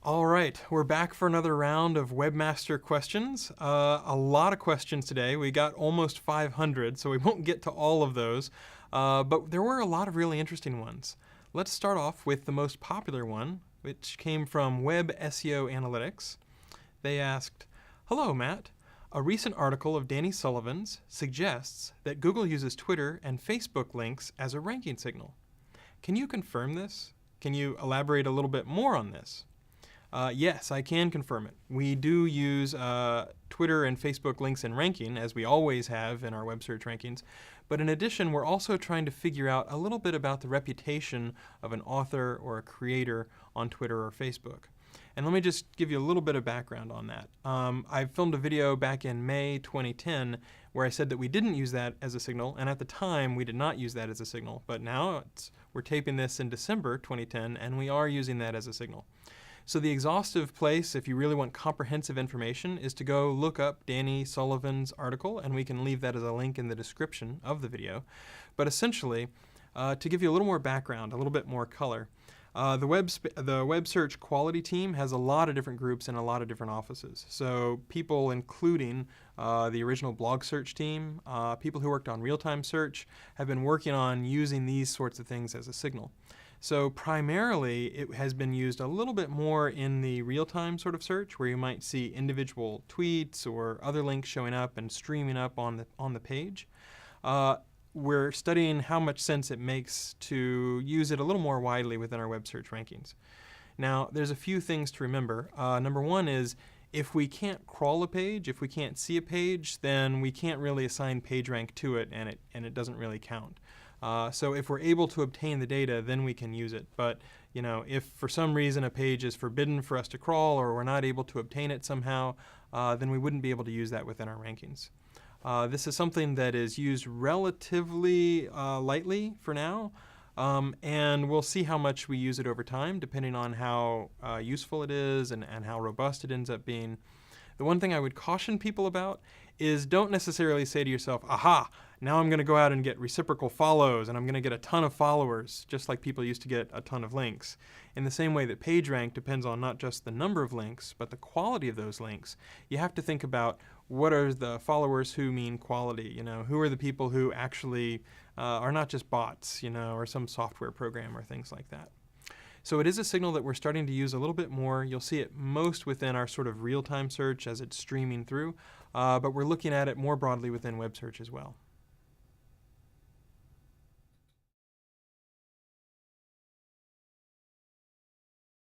All right, we're back for another round of Webmaster questions. A lot of questions today. We got almost 500, so we won't get to all of those. But there were a lot of really interesting ones. Let's start off with the most popular one, which came from Web SEO Analytics. They asked, "Hello, Matt. A recent article of Danny Sullivan's suggests that Google uses Twitter and Facebook links as a ranking signal. Can you confirm this? Can you elaborate a little bit more on this?" Yes, I can confirm it. We do use Twitter and Facebook links in ranking, as we always have in our web search rankings. But in addition, we're also trying to figure out a little bit about the reputation of an author or a creator on Twitter or Facebook. And let me just give you a little bit of background on that. I filmed a video back in May 2010 where I said that we didn't use that as a signal, and at the time we did not use that as a signal. But now we're taping this in December 2010, and we are using that as a signal. So the exhaustive place, if you really want comprehensive information, is to go look up Danny Sullivan's article, and we can leave that as a link in the description of the video. But essentially, to give you a little more background, a little bit more color, the web search quality team has a lot of different groups in a lot of different offices. So people including the original blog search team, people who worked on real-time search, have been working on using these sorts of things as a signal. So primarily, it has been used a little bit more in the real-time sort of search, where you might see individual tweets or other links showing up and streaming up on the page. We're studying how much sense it makes to use it a little more widely within our web search rankings. Now, there's a few things to remember. Number one is, if we can't crawl a page, if we can't see a page, then we can't really assign PageRank to it, and it doesn't really count. So if we're able to obtain the data, then we can use it. But if for some reason a page is forbidden for us to crawl, or we're not able to obtain it somehow, then we wouldn't be able to use that within our rankings. This is something that is used relatively lightly for now, and we'll see how much we use it over time, depending on how useful it is and how robust it ends up being. The one thing I would caution people about is, don't necessarily say to yourself, aha, now I'm going to go out and get reciprocal follows and I'm going to get a ton of followers, just like people used to get a ton of links. In the same way that PageRank depends on not just the number of links, but the quality of those links, you have to think about, what are the followers who mean quality? Who are the people who actually are not just bots, or some software program or things like that. So it is a signal that we're starting to use a little bit more. You'll see it most within our sort of real-time search as it's streaming through, but we're looking at it more broadly within web search as well.